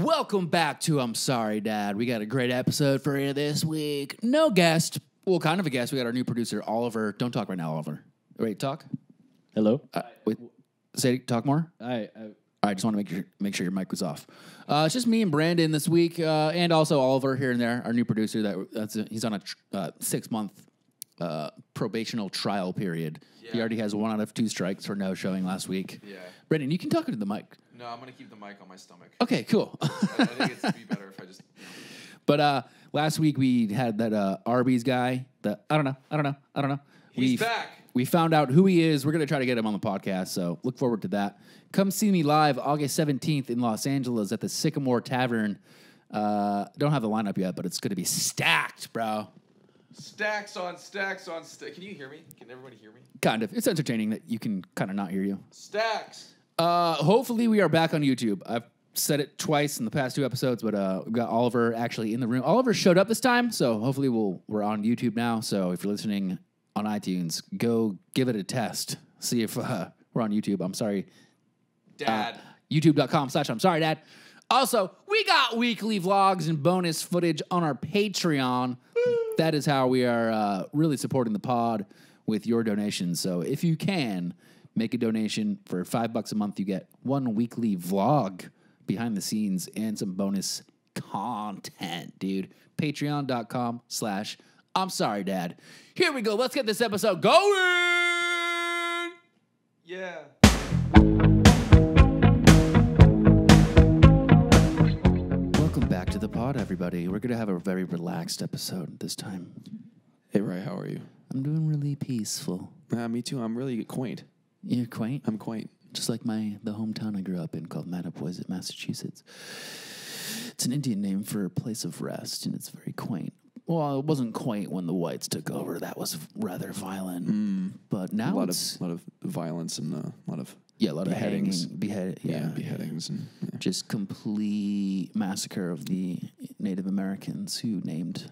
Welcome back to I'm Sorry, Dad. We got a great episode for you this week. No guest. Well, kind of a guest. We got our new producer, Oliver. Don't talk right now, Oliver. Wait, talk? Hello? Wait. Talk more? All right. I just want to make sure your mic was off. It's just me and Brandon this week, and also Oliver here and there, our new producer. He's on a 6-month probational trial period. Yeah. He already has 1 out of 2 strikes for no showing last week. Yeah. Brandon, you can talk into the mic. No, I'm going to keep the mic on my stomach. Okay, cool. I think it'd be better if I just... But last week we had that Arby's guy. I don't know. He's back. We found out who he is. We're going to try to get him on the podcast, so look forward to that. Come see me live August 17th in Los Angeles at the Sycamore Tavern. Don't have the lineup yet, but it's going to be stacked, bro. Stacks on stacks on stacks. Can you hear me? Can everybody hear me? Kind of. It's entertaining that you can kind of not hear you. Stacks. Hopefully we are back on YouTube. I've said it twice in the past 2 episodes, but we've got Oliver actually in the room. Oliver showed up this time, so hopefully we're on YouTube now. So if you're listening on iTunes, go give it a test. See if we're on YouTube. I'm sorry, Dad. YouTube.com/I'm sorry, Dad. Also, we got weekly vlogs and bonus footage on our Patreon. That is how we are really supporting the pod with your donations. So if you can make a donation for $5 a month, you get 1 weekly vlog behind the scenes and some bonus content, dude. Patreon.com/I'm sorry, Dad. Here we go. Let's get this episode going. Yeah. Welcome back to the pod, everybody. We're going to have a very relaxed episode this time. Hey, Ray, how are you? I'm doing really peaceful. Me too. I'm really quaint. You're quaint? I'm quaint. Just like the hometown I grew up in called Mattapoisett, Massachusetts. It's an Indian name for a place of rest, and it's very quaint. Well, it wasn't quaint when the whites took over. That was rather violent. But now a lot of violence and a lot of beheadings. Beheadings and just complete massacre of the Native Americans who named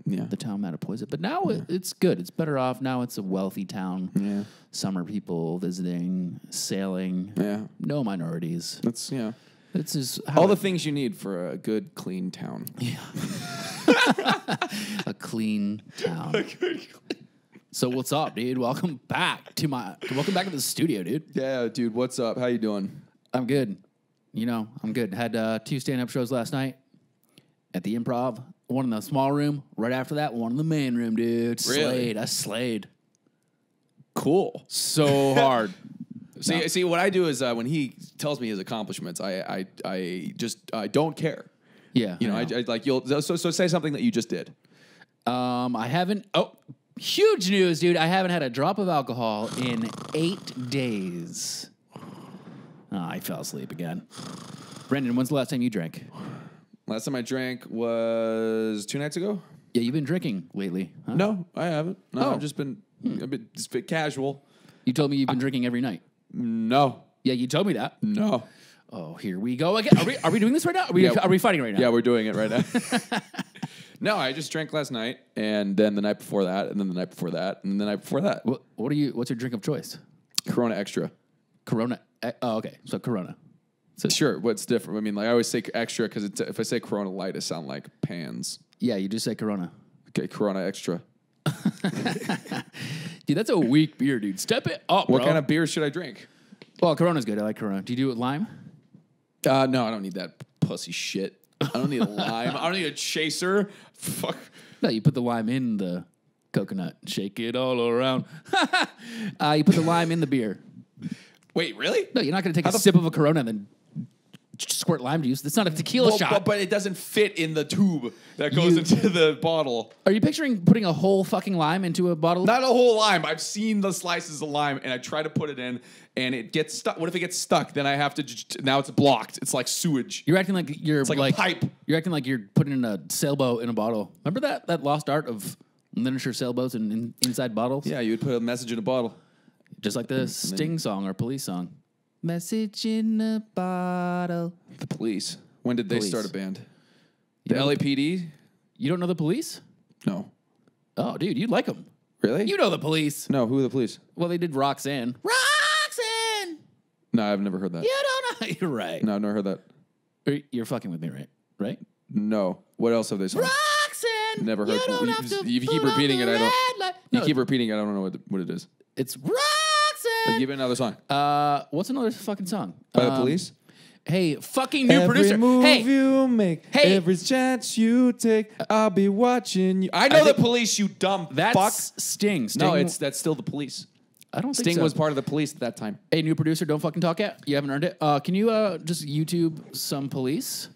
the town Mattapoisett. But now it's good. It's better off. Now it's a wealthy town. Yeah. Summer people visiting, sailing. Yeah. No minorities. That's, This is all the things you need for a good, clean town. Yeah. A clean town. So what's up, dude? Welcome back to the studio, dude. Yeah, dude. What's up? How you doing? I'm good. I'm good. Had 2 stand-up shows last night at the Improv. 1 in the small room. Right after that, 1 in the main room, dude. Really? I slayed. Cool. So hard. See, what I do is when he tells me his accomplishments, I don't care. Yeah. I like so say something that you just did. I haven't. Oh, huge news, dude! I haven't had a drop of alcohol in 8 days. Oh, I fell asleep again. Brendan, when's the last time you drank? Last time I drank was 2 nights ago. Yeah, you've been drinking lately. Huh? No, I haven't. No, Oh. I've just been a bit casual. You told me you've been drinking every night. No. Yeah, you told me that. No. Oh, here we go again. Are we doing this right now? Are we fighting right now? Yeah, we're doing it right now. No, I just drank last night, and then the night before that, and then the night before that, and the night before that. What's your drink of choice? Corona Extra. Corona. Oh, okay. So Corona. So sure. What's different? I mean, I always say extra because if I say Corona Light, it sounds like pans. Yeah, you just say Corona. Okay, Corona Extra. Dude, that's a weak beer, dude. Step it up, What bro. kind of beer should I drink? Well, Corona's good. I like Corona. Do you do it with lime? No, I don't need that pussy shit. I don't need a lime. I don't need a chaser. Fuck. No, you put the lime in the coconut. Shake it all around. You put the lime in the beer. Wait, really? No, you're not going to take a sip of a Corona and then squirt lime juice. That's not a tequila shot. But it doesn't fit in the tube that goes into the bottle. Are you picturing putting a whole fucking lime into a bottle? Not a whole lime. I've seen the slices of lime, and I try to put it in, and it gets stuck. What if it gets stuck? Then I have to. Now it's blocked. It's like sewage. You're acting like you're It's like a pipe. You're acting like you're putting in a sailboat in a bottle. Remember that lost art of miniature sailboats and inside bottles? Yeah, you would put a message in a bottle. Just like the Sting song or Police song. Message in a bottle. The Police. When did they Police. start a band? You The know LAPD? You don't know the Police? No. Oh, dude, you'd like them. Really? You know the Police. No, who are the Police? Well, they did Roxanne. Roxanne! No, I've never heard that. You don't know. You're right. No, I've never heard that. You're fucking with me, right? Right? No. What else have they sung? Roxanne. Never heard. You don't You, have to you keep pull out repeating it. the I don't. red light. You No, keep repeating it. I don't know what it is. it's Roxanne. Give it another song. What's another fucking song? By the Police. Hey, fucking new producer. move Hey, you make, Hey. every chance you take, I'll be watching you. I know the Police, you dumb that's fuck. Sting. No, that's still the Police. I don't think Sting so. was part of the Police at that time. Hey, new producer, don't fucking talk yet. You haven't earned it. Can you just YouTube some Police?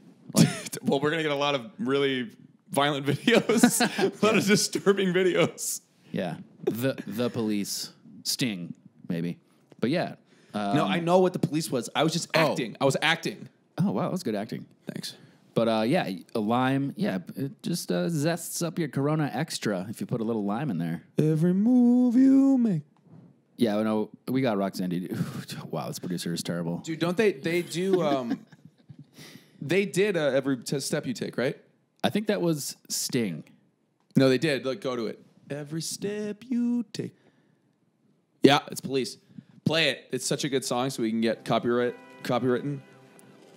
Well, we're gonna get a lot of really violent videos, a lot of disturbing videos. Yeah, the Police, Sting, maybe. But yeah. No, I know what the Police was. I was just acting. I was acting. Oh wow, that was good acting. Thanks. But yeah, a lime. Yeah, it just zests up your Corona extra if you put a little lime in there. Every move you make. Yeah, I know. We got Roxanne. Dude. Wow, this producer is terrible. Dude, don't they do they did every step you take, right? I think that was Sting. No, they did. Look, go to it. Every step you take. Yeah, it's Police. Play it. It's such a good song, so we can get copywritten.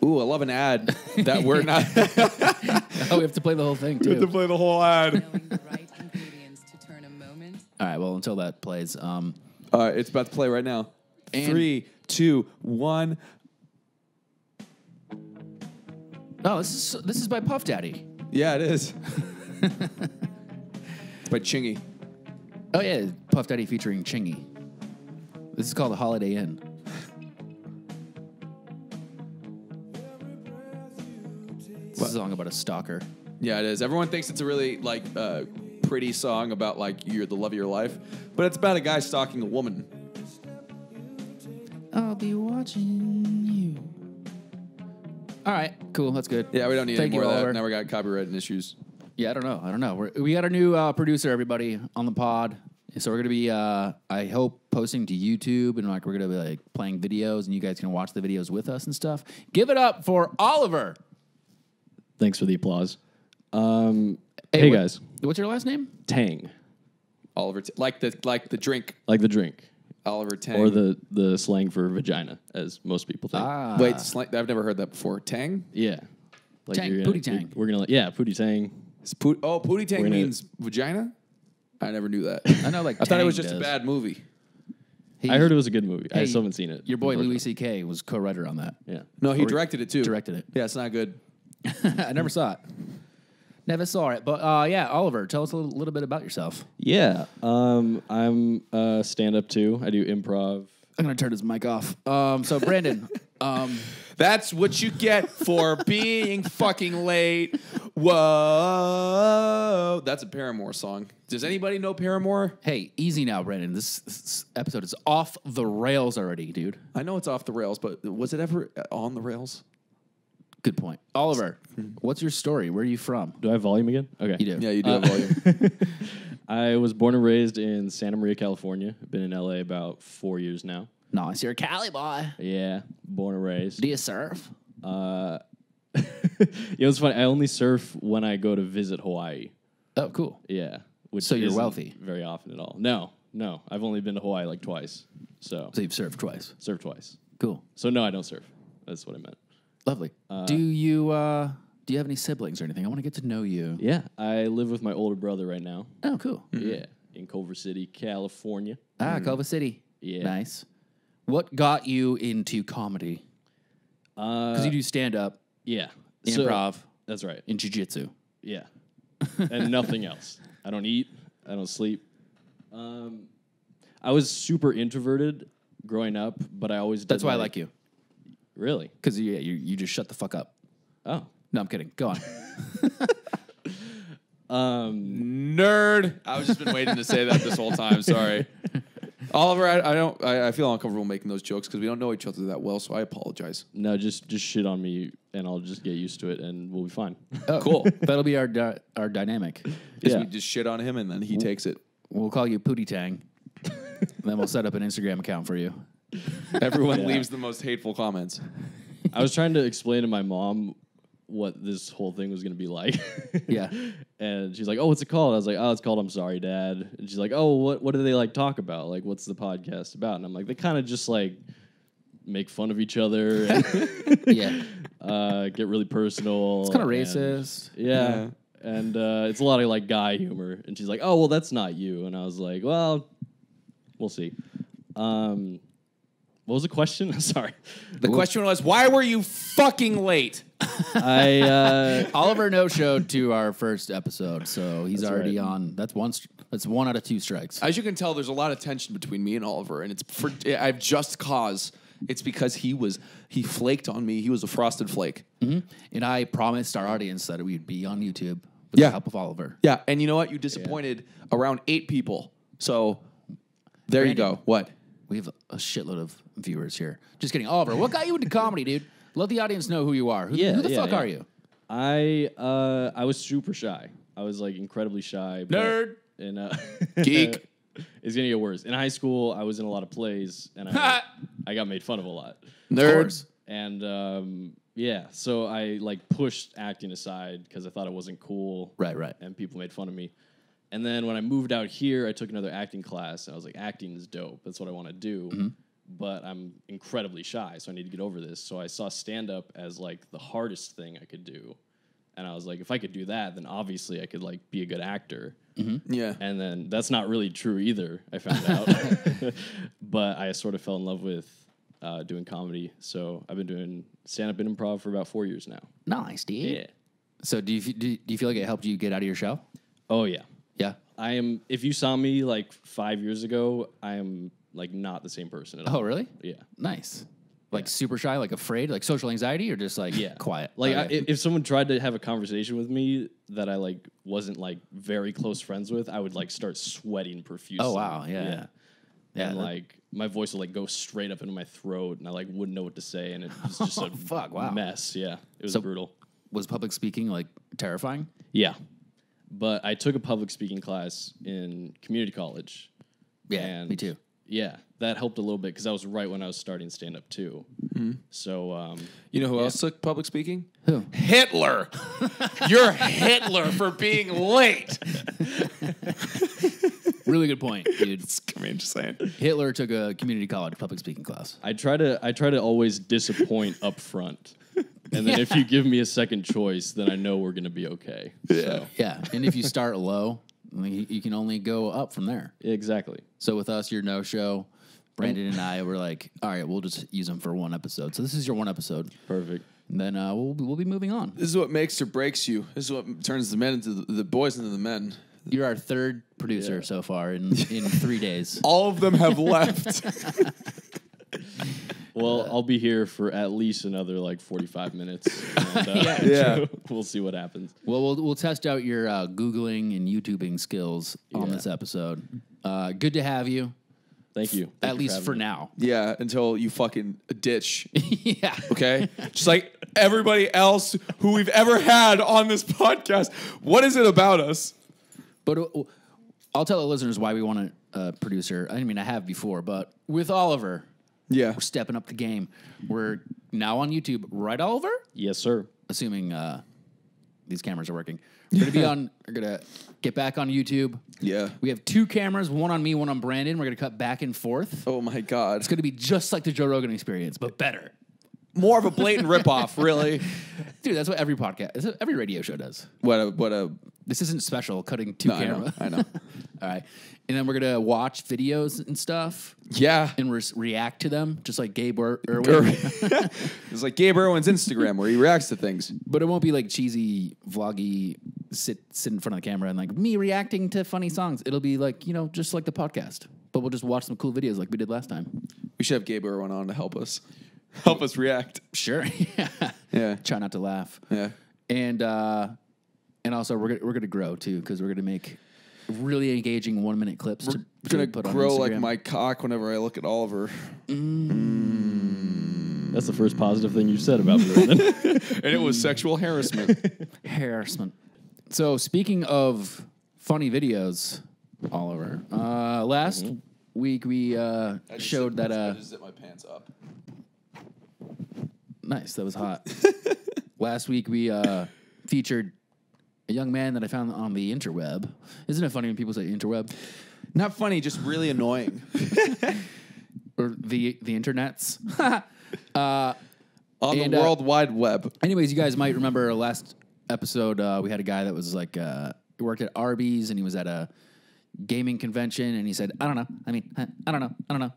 Ooh, I love an ad that we're not. Oh, we have to play the whole thing We have to too. play the whole ad. Knowing the right ingredients to turn a moment. All right. Well, until that plays. It's about to play right now. And- 3, 2, 1. No, this is by Puff Daddy. Yeah, it is. It's by Chingy. Oh yeah, Puff Daddy featuring Chingy. This is called the Holiday Inn. It's a song about a stalker. Yeah, it is. Everyone thinks it's a really pretty song about you're the love of your life, but it's about a guy stalking a woman. I'll be watching you. All right, cool. That's good. Yeah, we don't need Thank any more you, of that. Oliver. Now we got copyright issues. Yeah, I don't know. We got our new producer, everybody, on the pod. So we're gonna be, I hope, posting to YouTube and we're gonna be playing videos, and you guys can watch the videos with us and stuff. Give it up for Oliver. Thanks for the applause. Hey, Hey guys, What's your last name? Tang, Oliver, like the drink, like the drink, Oliver Tang. or the slang for vagina, as most people think. Wait, I've never heard that before. Tang? Yeah, like Tang, you're Pootie Tang. We're gonna Pootie Tang. Pootie Tang We're gonna- means vagina? I never knew that. I know, I thought it was Tang just a does. bad movie. I heard it was a good movie. I Hey, still haven't seen it. Your boy Louis unfortunately. C.K. was co-writer on that. Yeah. No, he directed it too. Directed it. Yeah, it's not good. I never saw it. Never saw it. But yeah, Oliver, tell us a little bit about yourself. Yeah. I'm a stand-up too. I do improv. I'm gonna turn his mic off. So Brandon, That's what you get for being fucking late. Whoa. That's a Paramore song. Does anybody know Paramore? hey, easy now, Brandon. This episode is off the rails already, dude. I know it's off the rails, but was it ever on the rails? Good point. Oliver, what's your story? Where are you from? Do I have volume again? Okay. You do. Yeah, you do have volume. I was born and raised in Santa Maria, California. I've been in LA about 4 years now. Nice. You're a Cali boy. Yeah, born and raised. Do you surf? It's funny. I only surf when I go to visit Hawaii. Oh, cool. Yeah. Which So you're isn't wealthy. Very often at all. No. I've only been to Hawaii like twice. So So you've surfed twice. surf twice. Cool. So no, I don't surf. That's what I meant. Lovely. Do you have any siblings or anything? I want to get to know you. Yeah. I live with my older brother right now. Oh, cool. Yeah. In Culver City, California. Culver City. Yeah. Nice. What got you into comedy? Because you do stand up, Yeah. improv, That's right. and jiu-jitsu. Yeah. And nothing else. I don't eat. I don't sleep. I was super introverted growing up, but I always did That's why I like you. Really? Because you just shut the fuck up. Oh. No, I'm kidding. Go on. Nerd. I was just been waiting to say that this whole time. Sorry. Oliver, I feel uncomfortable making those jokes because we don't know each other that well, so I apologize. No, just shit on me, and I'll just get used to it, and we'll be fine. Oh, Cool. That'll be our dynamic. Yeah. Yeah. We just shit on him and then he takes it. We'll call you Pootie Tang. Then we'll set up an Instagram account for you. Everyone Yeah. leaves the most hateful comments. I was trying to explain to my mom what this whole thing was going to be like. Yeah. And she's like, "Oh, what's it called?" I was like, "Oh, it's called I'm Sorry, Dad." And she's like, "Oh, what do they talk about? Like, what's the podcast about?" And I'm like, "They kind of just make fun of each other." And Yeah. get really personal. It's kind of and- racist. Yeah. And it's a lot of like guy humor. And she's like, oh, well, that's not you. And I was like, well, we'll see. What was the question? Sorry. The question was, why were you fucking late? Oliver no-showed to our first episode, so he's That's already right. on. That's one out of 2 strikes. As you can tell, there's a lot of tension between me and Oliver, and it's for I have just cause. It's because he flaked on me. He was a frosted flake. And I promised our audience that we'd be on YouTube with the help of Oliver. Yeah, and you know what? You disappointed around 8 people. So there you Brandon. go. What? We have a shitload of viewers here. Just kidding. Oliver, what got you into comedy, dude? Let the audience know who you are. Who the fuck are you? I was super shy. I was like incredibly shy. but- Nerd. And Geek. It's gonna get worse. In high school, I was in a lot of plays, and I got made fun of a lot. Nerds. And yeah, so I like pushed acting aside because I thought it wasn't cool. Right. And people made fun of me. And then when I moved out here, I took another acting class, and I was like, acting is dope. That's what I want to do. But I'm incredibly shy, so I need to get over this. So I saw stand-up as like the hardest thing I could do. And I was like, if I could do that, then obviously I could like be a good actor. Yeah. And then that's not really true either, I found out. But I sort of fell in love with doing comedy. So I've been doing stand-up and improv for about 4 years now. Nice, dude. Yeah. So do you feel like it helped you get out of your shell? Oh, yeah. Yeah. I am, if you saw me like 5 years ago, I am like not the same person at all. Oh, really? Yeah. Nice. Like super shy, like afraid, like social anxiety, or just like quiet? Like Okay. if someone tried to have a conversation with me that I like wasn't like very close friends with, I would like start sweating profusely. Oh, wow. Yeah. Yeah, And that- like my voice would like go straight up into my throat, and I like wouldn't know what to say, and it was just a Fuck, wow. mess. Yeah, it was So- brutal. Was public speaking like terrifying? Yeah, but I took a public speaking class in community college. Yeah, and me too. Yeah, that helped a little bit because that was right when I was starting stand up too. So You know who else took public speaking? Who? Hitler. You're Hitler for being late. Really good point, dude. I mean, just saying. Hitler took a community college public speaking class. I try to always disappoint up front. And then if you give me a second choice, then I know we're going to be okay. So, Yeah, and if you start low, you can only go up from there. exactly. So with us, your no-show, Brandon and I were like, all right, we'll just use them for one episode. So this is your one episode. Perfect. And then we'll be moving on. This is what makes or breaks you. This is what turns the men into the boys into the men. You're our third producer so far in 3 days. All of them have left. Well, I'll be here for at least another like 45 minutes. And, Yeah. we'll see what happens. Well, we'll test out your Googling and YouTubing skills on Yeah. this episode. Good to have you, Thank you. Thank at you least having for me. now. Yeah, until you fucking ditch. Yeah. Okay? Just like everybody else who we've ever had on this podcast. What is it about us? But I'll tell the listeners why we want a producer. I mean, I have before, but with Oliver, Yeah. we're stepping up the game. We're now on YouTube, right, Oliver? Yes, sir. Assuming these cameras are working. We're gonna get back on YouTube. Yeah. We have 2 cameras, one on me, one on Brandon. We're gonna cut back and forth. Oh my God. It's gonna be just like the Joe Rogan experience, but better. More of a blatant ripoff, really. Dude, that's what every podcast, that's what every radio show does. What a This isn't special, cutting 2 No, I know, cameras. I know. All right. And then we're going to watch videos and stuff Yeah. and react to them, just like Gabe Irwin. It's like Gabe Irwin's Instagram where he reacts to things. But it won't be like cheesy, vloggy, sit in front of the camera and like me reacting to funny songs. It'll be like, just like the podcast. But we'll just watch some cool videos like we did last time. We should have Gabe Irwin on to help us react. Sure. Yeah. Yeah. Try not to laugh. Yeah. And also we're gonna grow too, because we're gonna make really engaging 1-minute clips to Gonna put on grow like Instagram. my cock whenever I look at Oliver. That's the first positive thing you said about me, Brandon. And it was sexual harassment. harassment. So speaking of funny videos, Oliver, last week we showed that I just zip my pants up. nice, that was hot. Last week we featured a young man that I found on the interweb. Isn't it funny when people say interweb? Not funny, just really annoying. Or the internets? On On And, the World Wide Web. Anyways, you guys might remember last episode, we had a guy that was like, he worked at Arby's and he was at a gaming convention and he said, I don't know. I don't know.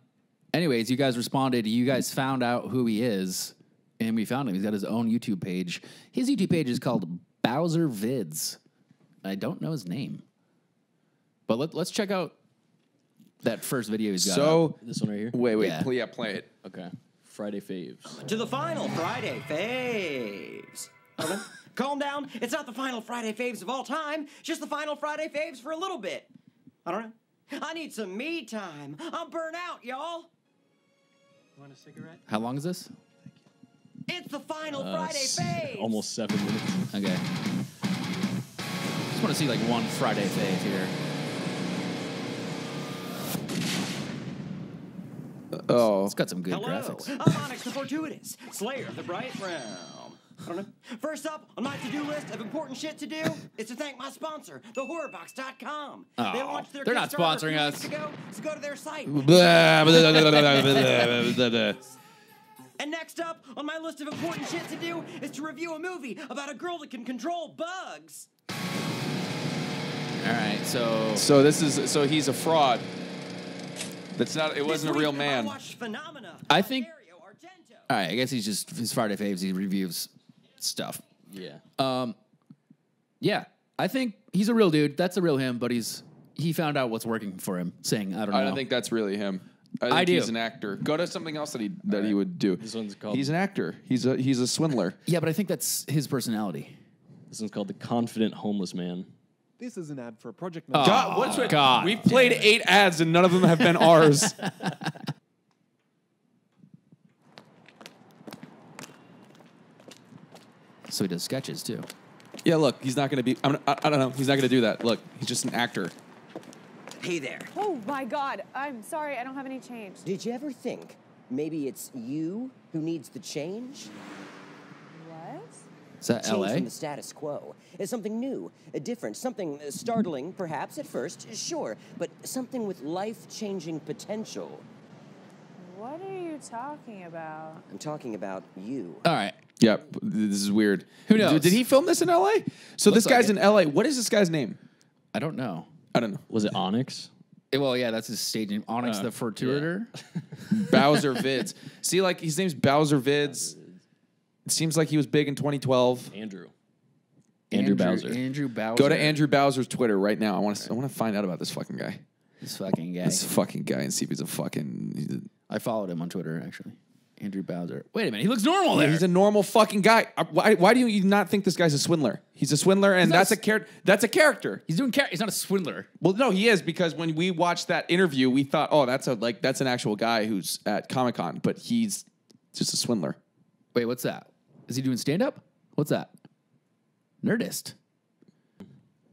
Anyways, you guys responded. You guys found out who he is and we found him. He's got his own YouTube page. His YouTube page is called Bowser Vids. I don't know his name. But let's check out that first video he's got. So, This one right here. wait, Yeah. play it. Okay. Friday faves. To the final Friday faves. Hold on. Calm down. It's not the final Friday faves of all time, just the final Friday faves for a little bit. I don't know. I need some me time. I'm burnt out, y'all. Want a cigarette? How long is this? It's the final Friday faves. Almost 7 minutes. Okay. Just want to see like one Friday fave here. Oh. It's got some good Hello, graphics. I'm Onyx the Fortuitous, Slayer of the Bright Realm. I don't know. First up on my to-do list of important shit to do is to thank my sponsor, thehorrorbox.com. They Oh, launched their they're not Kickstarter a sponsoring few us. weeks ago, so go to their site. And next up on my list of important shit to do is to review a movie about a girl that can control bugs. All right, so So he's a fraud. That's not. It wasn't a This real week, man. I watched Phenomena. I think- by Dario Argento. all right, I guess he's just his Friday faves. He reviews stuff. Yeah. Yeah, I think he's a real dude. That's a real him. But he found out what's working for him. Saying I don't know. I don't think that's really him. I think I do. he's an actor. Go to something else that he would do. This one's called- He's an actor. He's a swindler. Yeah, but I think that's his personality. This one's called The Confident Homeless Man. This is an ad for Project Oh, God, what's with God. We've played 8 ads and none of them have been ours. So he does sketches too. Yeah, look, he's not going to be. I don't know. He's not going to do that. Look, he's just an actor. Hey there. Oh my God, I'm sorry, I don't have any change. Did you ever think maybe it's you who needs the change? What? Is that Change L.A.? from the status quo. It's something new, different, something startling, perhaps at first, sure, but something with life-changing potential. What are you talking about? I'm talking about you. All right. Yep, this is weird. Who knows? Did he film this in L.A.? So Looks this guy's like in L.A. What is this guy's name? I don't know. I don't know. Was it Onyx? Well, yeah, that's his stage name. Onyx the Fortuiter. Bowser Vids. See, like his name's Bowser Vids. It seems like he was big in 2012. Andrew Bowser. Andrew Bowser. Go to Andrew Bowser's Twitter right now. I want to find out about this fucking guy. This fucking guy. This fucking guy and see if he's a fucking. I followed him on Twitter, actually. Andrew Bowser. Wait a minute. He looks normal there. He's a normal fucking guy. Why do you not think this guy's a swindler? He's a swindler, and not that's a character. That's a character. He's he's not a swindler. Well, no, he is, because when we watched that interview, we thought, oh, that's an actual guy who's at Comic-Con, but he's just a swindler. Wait, what's that? Is he doing stand-up? What's that? Nerdist.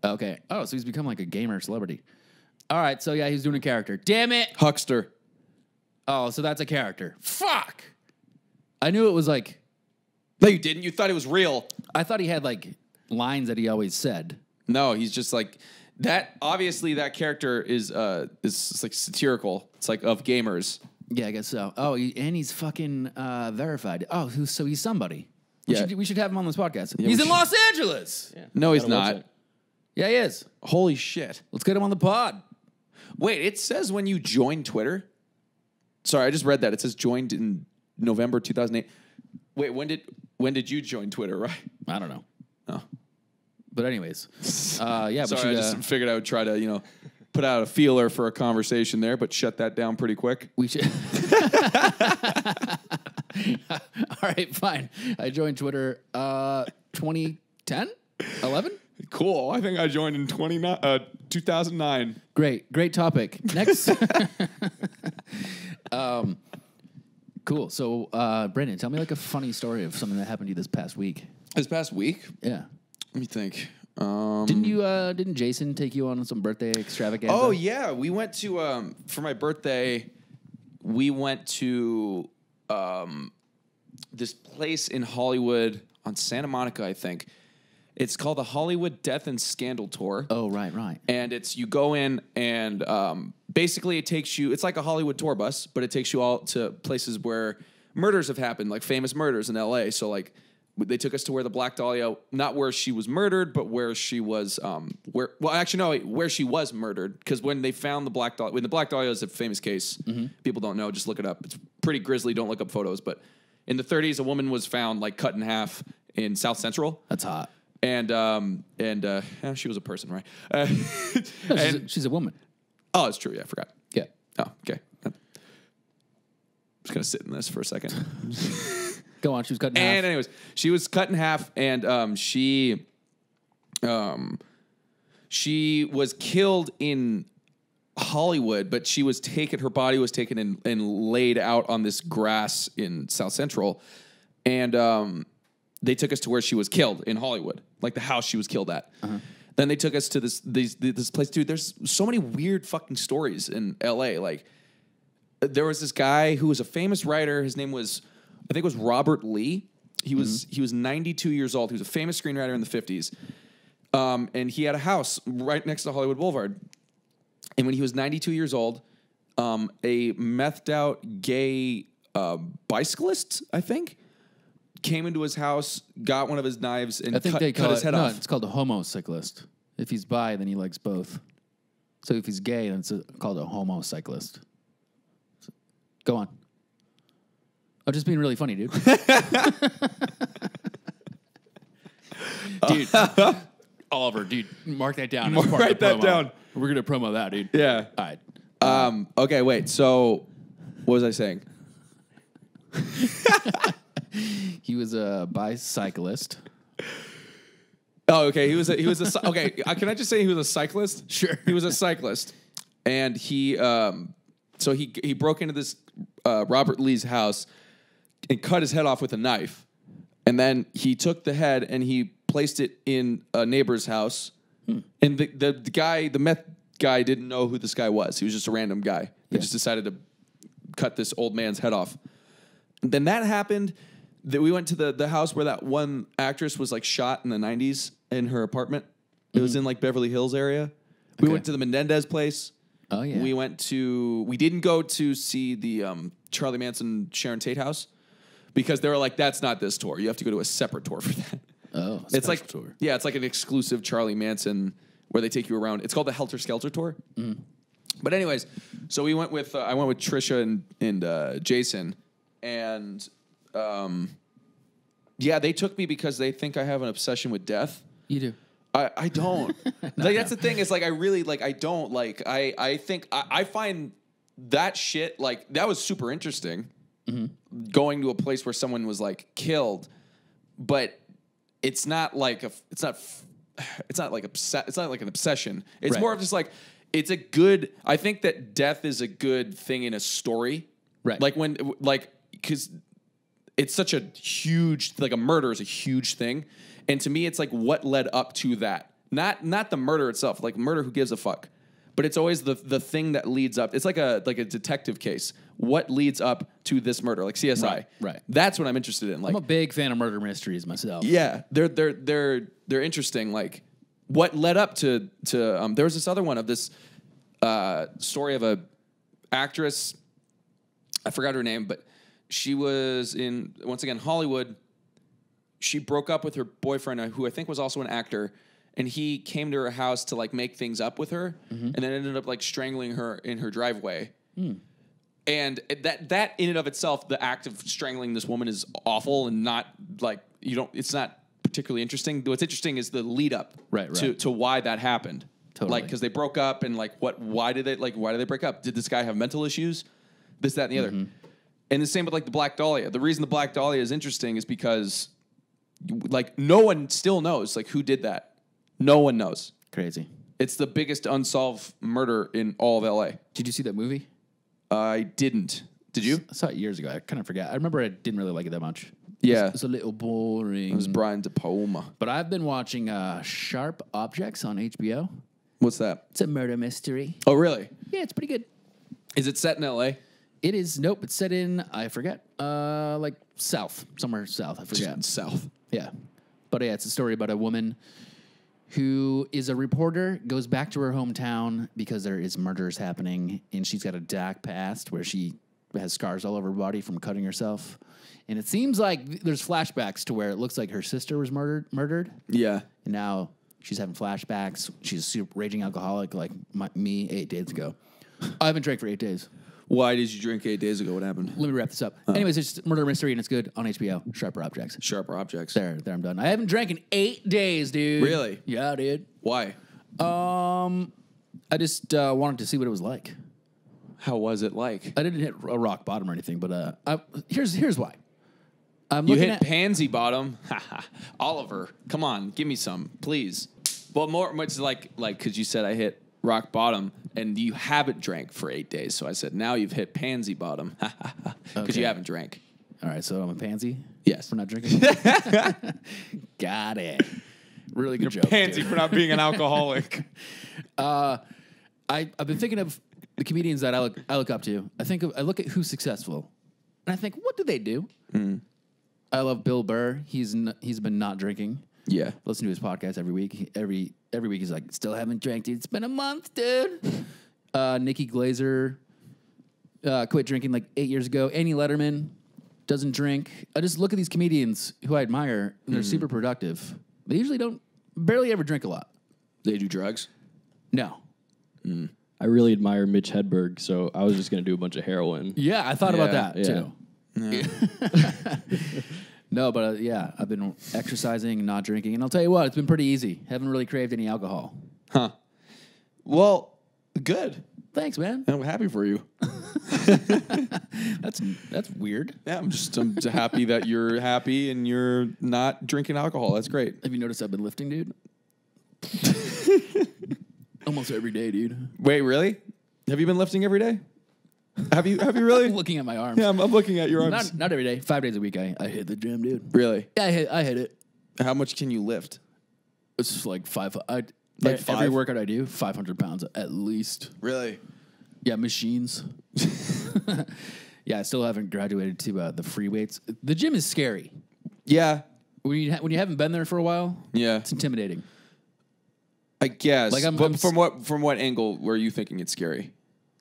Okay. Oh, so he's become like a gamer celebrity. All right, so yeah, he's doing a character. Damn it. Huckster. Oh, so that's a character. Fuck. I knew it was like, No, you didn't. You thought it was real. I thought he had like lines that he always said. No, he's just like that. Obviously, that character is like satirical. It's like of gamers. Yeah, I guess so. Oh, and he's fucking verified. Oh, so he's somebody. Yeah. We should have him on this podcast. Yeah, he's we in should. Los Angeles. Yeah. No, he's Got a not. website. Yeah, he is. Holy shit. Let's get him on the pod. Wait, it says when you join Twitter. Sorry, I just read that. It says joined in November 2008. Wait, when did you join Twitter, right? I don't know. Oh. But anyways, yeah. Sorry, I just figured I would try to, put out a feeler for a conversation there, but shut that down pretty quick. we should. All right, fine. I joined Twitter 2010, 11. Cool. I think I joined in 2009. Great topic. Next. Cool. So, Brandon, tell me like a funny story of something that happened to you this past week. This past week, Yeah. let me think. Didn't Jason take you on some birthday extravaganza? Oh yeah, we went to for my birthday. We went to this place in Hollywood on Santa Monica, I think. It's called the Hollywood Death and Scandal Tour. Oh, right. And you go in and basically it takes you, it's like a Hollywood tour bus, but it takes you all to places where murders have happened, like famous murders in L.A. So like they took us to where the Black Dahlia, not where she was murdered, but where she was, where she was murdered. Because when they found the Black Dahlia, when the Black Dahlia is a famous case, people don't know, just look it up. It's pretty grisly. Don't look up photos. But in the 30s, a woman was found like cut in half in South Central. That's hot. And she was a person, right? She's a woman. Oh, it's true. Yeah, I forgot. Yeah. Oh, okay. I'm just gonna sit in this for a second. Go on. She was cut in half. And anyways, she was cut in half, and she was killed in Hollywood, but she was taken. Her body was taken and laid out on this grass in South Central, and they took us to where she was killed in Hollywood, like the house she was killed at. Then they took us to this place, dude. There's so many weird fucking stories in L.A. Like there was this guy who was a famous writer. His name was, I think it was Robert Lee. He was 92 years old. He was a famous screenwriter in the 50s. And he had a house right next to Hollywood Boulevard. And when he was 92 years old, a methed out gay bicyclist, I think, came into his house, got one of his knives, and cut his head off. It's called a homocyclist. If he's bi, then he likes both. So if he's gay, then it's called a homocyclist. So, go on. I'm just being really funny, dude. Dude. Oliver, dude, mark that down. Write that down. We're going to promo that, dude. Yeah. All right. Okay, wait. So what was I saying? He was a bicyclist. Oh, okay. He was a okay. Can I just say he was a cyclist? Sure. He was a cyclist, and he broke into this Robert Lee's house and cut his head off with a knife, and then he took the head and he placed it in a neighbor's house, and the meth guy didn't know who this guy was. He was just a random guy that just decided to cut this old man's head off. And then that happened. That we went to the house where that one actress was like shot in the 90s in her apartment. It was in like Beverly Hills area. We went to the Menendez place. Oh, yeah. We didn't go to see the Charlie Manson Sharon Tate house because they were like, that's not this tour. You have to go to a separate tour for that. Oh, it's like tour. Yeah, it's like an exclusive Charlie Manson where they take you around. It's called the Helter Skelter tour. But anyways, so we went with I went with Trisha and Jason, and yeah, they took me because they think I have an obsession with death. You do. I don't. Like that's the thing is like I really like I don't like I think I find that shit like that was super interesting. Going to a place where someone was like killed, but it's not like an obsession. It's Right. more of just like it's a good. I think that death is a good thing in a story. Right. Like because it's such a huge, like a murder is a huge thing. And to me, it's like what led up to that. Not the murder itself. Like murder, who gives a fuck? But it's always the thing that leads up. It's like a detective case. What leads up to this murder? Like CSI. Right. That's what I'm interested in. Like I'm a big fan of murder mysteries myself. yeah, they're interesting. Like what led up to there was this other one of this story of a actress. I forgot her name, but she was in, once again, Hollywood. She broke up with her boyfriend, who I think was also an actor, and he came to her house to like make things up with her, and then ended up like strangling her in her driveway. And that in and of itself, the act of strangling this woman is awful and not like it's not particularly interesting. What's interesting is the lead up to why that happened. Totally. Like because they broke up and like why did they break up? Did this guy have mental issues? This, that, and the other. And the same with like the Black Dahlia. The reason the Black Dahlia is interesting is because like no one still knows like who did that. No one knows. Crazy. It's the biggest unsolved murder in all of LA. Did you see that movie? I didn't. Did you? I saw it years ago. I kind of forgot. I remember I didn't really like it that much. Yeah. It's a little boring. It was Brian De Palma. But I've been watching Sharp Objects on HBO. What's that? It's a murder mystery. Oh, really? Yeah, it's pretty good. Is it set in LA? It is. Nope. It's set in, I forget, like south, somewhere south. I forget. South. Yeah. But yeah, it's a story about a woman who is a reporter, goes back to her hometown because there is murders happening, and she's got a dark past where she has scars all over her body from cutting herself. And it seems like there's flashbacks to where it looks like her sister was murdered. Yeah. And now she's having flashbacks. She's a super raging alcoholic like me 8 days ago. I haven't drank for 8 days. Why did you drink 8 days ago? What happened? Let me wrap this up. Anyways, it's murder mystery and it's good on HBO. Sharper Objects. Sharper Objects. There, I'm done. I haven't drank in 8 days, dude. Really? Yeah, dude. Why? I just wanted to see what it was like. How was it like? I didn't hit a rock bottom or anything, but here's why. I'm You looking hit pansy bottom. Oliver, come on, give me some, please. Well, much like because you said I hit rock bottom and you haven't drank for 8 days. So I said, now you've hit pansy bottom because you haven't drank. All right, so I'm a pansy? Yes. For not drinking? Got it. Really good joke. Pansy dude. for not being an alcoholic. I've been thinking of the comedians that I look up to. I look at who's successful, and I think, what do they do? I love Bill Burr. He's been not drinking. Yeah. Listen to his podcast every week. Every week he's like, still haven't drank, dude. It's been a month, dude. Nikki Glazer quit drinking like 8 years ago. Annie Letterman doesn't drink. I just look at these comedians who I admire, and they're super productive. They usually barely ever drink a lot. They do drugs? No. I really admire Mitch Hedberg, so I was just going to do a bunch of heroin. Yeah, I thought about that Yeah. too. No, but yeah, I've been exercising and not drinking, and I'll tell you what, it's been pretty easy. Haven't really craved any alcohol. Huh. Well, good. Thanks, man. I'm happy for you. That's weird. Yeah, I'm just happy that you're happy and you're not drinking alcohol. That's great. Have you noticed I've been lifting, dude? Almost every day, dude. Wait, really? Have you been lifting every day? Have you really? Looking at my arms. Yeah, I'm looking at your arms. Not every day. 5 days a week. I hit the gym, dude. Really? Yeah, I hit it. How much can you lift? It's just like five. Like Every five? workout I do, 500 pounds at least. Really? Yeah, machines. Yeah, I still haven't graduated to the free weights. The gym is scary. Yeah. When you haven't been there for a while, Yeah. it's intimidating. I guess. Like, But from what angle were you thinking it's scary?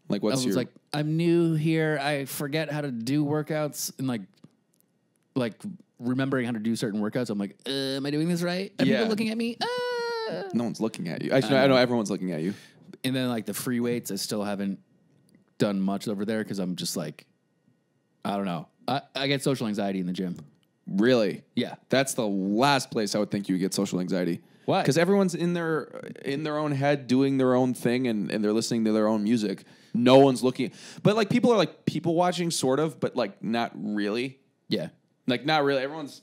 Like I what's was your like, I'm new here. I forget how to do workouts and like remembering how to do certain workouts. I'm like, am I doing this right? Are Yeah. people looking at me? no one's looking at you. I know everyone's looking at you. And then like the free weights, I still haven't done much over there because I'm just like, I don't know. I get social anxiety in the gym. Really? Yeah. That's the last place I would think you would get social anxiety. Why? Because everyone's in their own head doing their own thing and they're listening to their own music. No one's looking. But like people are like people watching sort of, but like not really. Yeah. Like not really. Everyone's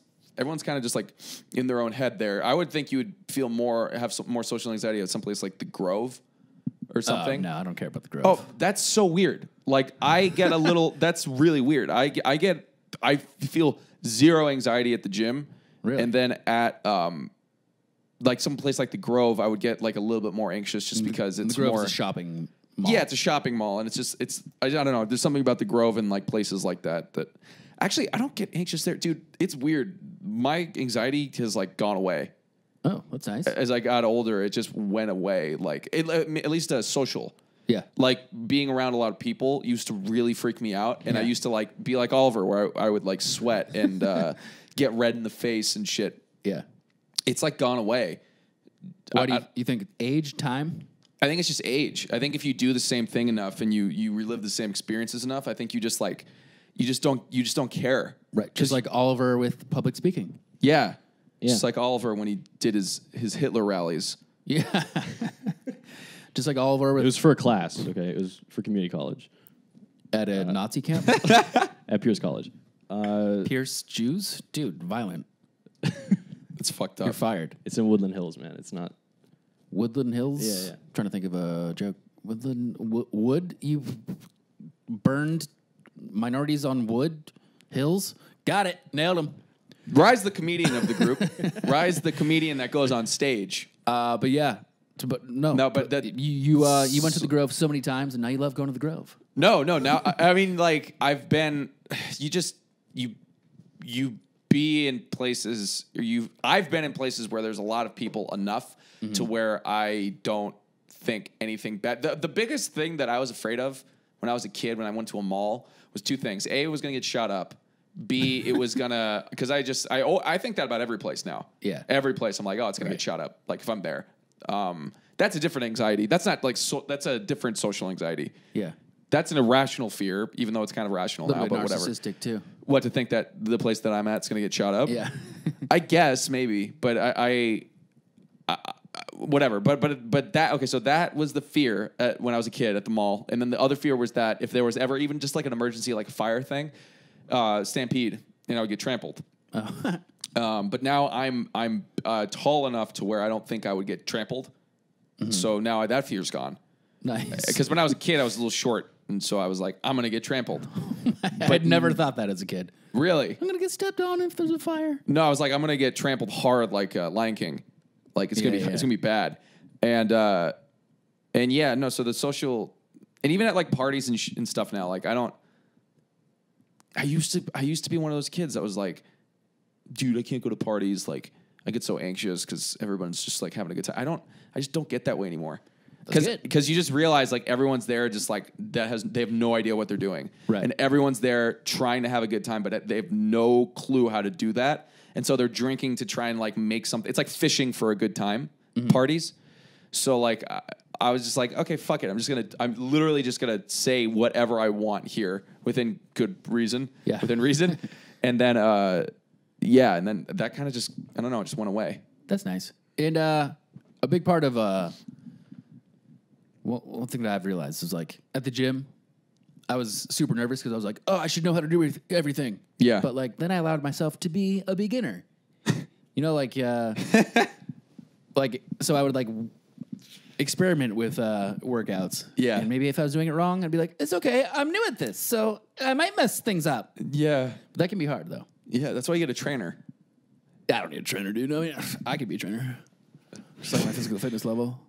kind of just like in their own head there. I would think you would feel have some more social anxiety at someplace like the Grove or something. No, I don't care about the Grove. Oh, that's so weird. Like I get a little. That's really weird. I feel zero anxiety at the gym, Really? and then at like some place like the Grove, I would get like a little bit more anxious just because it's the Grove's more a shopping mall. Yeah, it's a shopping mall, and I don't know. There's something about the Grove and like places like that actually I don't get anxious there, dude. It's weird. My anxiety has like gone away. Oh, that's nice. As I got older, it just went away. Like at least social. Yeah. Like being around a lot of people used to really freak me out, and I Yeah. used to like be like Oliver, where I would like sweat and get red in the face and shit. Yeah. It's like gone away. Why do you think age, time? I think it's just age. I think if you do the same thing enough and you relive the same experiences enough, I think you just don't care. Right. Just like Oliver with public speaking. Yeah. Yeah. Just like Oliver when he did his Hitler rallies. Yeah. Just like Oliver It was for a class, okay? It was for community college at a Nazi camp. at Pierce College. Pierce Jews? Dude, violent. It's fucked up. You're fired. It's in Woodland Hills, man. It's not. Woodland Hills? Yeah. Trying to think of a joke. Woodland Wood? You burned minorities on Wood Hills? Got it. Nailed him. Rise the comedian of the group. Rise the comedian that goes on stage. But yeah. But no. No, but that- you went to the Grove so many times and now you love going to the Grove. No. Now I mean, like I've been. You be in places. I've been in places where there's a lot of people enough to where I don't think anything bad. The biggest thing that I was afraid of when I was a kid, when I went to a mall, was two things. A, it was going to get shot up. B, it was gonna, because I think that about every place now. Yeah. Every place I'm like, oh, it's gonna get shot up. Like if I'm there, that's a different anxiety. That's not like that's a different social anxiety. Yeah. That's an irrational fear, even though it's kind of rational A little now. bit But whatever. narcissistic too. What, to think that the place that I'm at is gonna get shot up? Yeah. I guess maybe, but I whatever. But that okay. So that was the fear when I was a kid at the mall, and then the other fear was that if there was ever even just like an emergency, like a fire thing. Stampede, and I would get trampled. But now I'm tall enough to where I don't think I would get trampled. So now that fear's gone. Nice. Because when I was a kid, I was a little short, and so I was like, I'm gonna get trampled. I'd never thought that as a kid. Really? I'm gonna get stepped on if there's a fire. No, I was like, I'm gonna get trampled hard, like Lion King. Like it's gonna be Yeah. it's gonna be bad. And yeah, no. So the social, and even at like parties and stuff now, like I used to be one of those kids that was like, dude, I can't go to parties. Like, I get so anxious because everyone's just like having a good time. I just don't get that way anymore. Because you just realize like everyone's there just like they have no idea what they're doing. Right. And everyone's there trying to have a good time, but they have no clue how to do that. And so they're drinking to try and like make something. It's like fishing for a good time parties. So like I was just like, okay, fuck it. I'm literally just gonna say whatever I want here within good reason. Yeah. Within reason. And then and then that kind of just, I don't know, it just went away. That's nice. And a big part of one thing that I've realized is like at the gym, I was super nervous because I was like, oh, I should know how to do everything. Yeah. But like then I allowed myself to be a beginner. You know, like like so I would like experiment with workouts. Yeah. And maybe if I was doing it wrong, I'd be like, it's okay, I'm new at this, so I might mess things up. Yeah. But that can be hard though. Yeah, that's why you get a trainer. I don't need a trainer, dude. No, I could be a trainer. Just like my physical fitness level.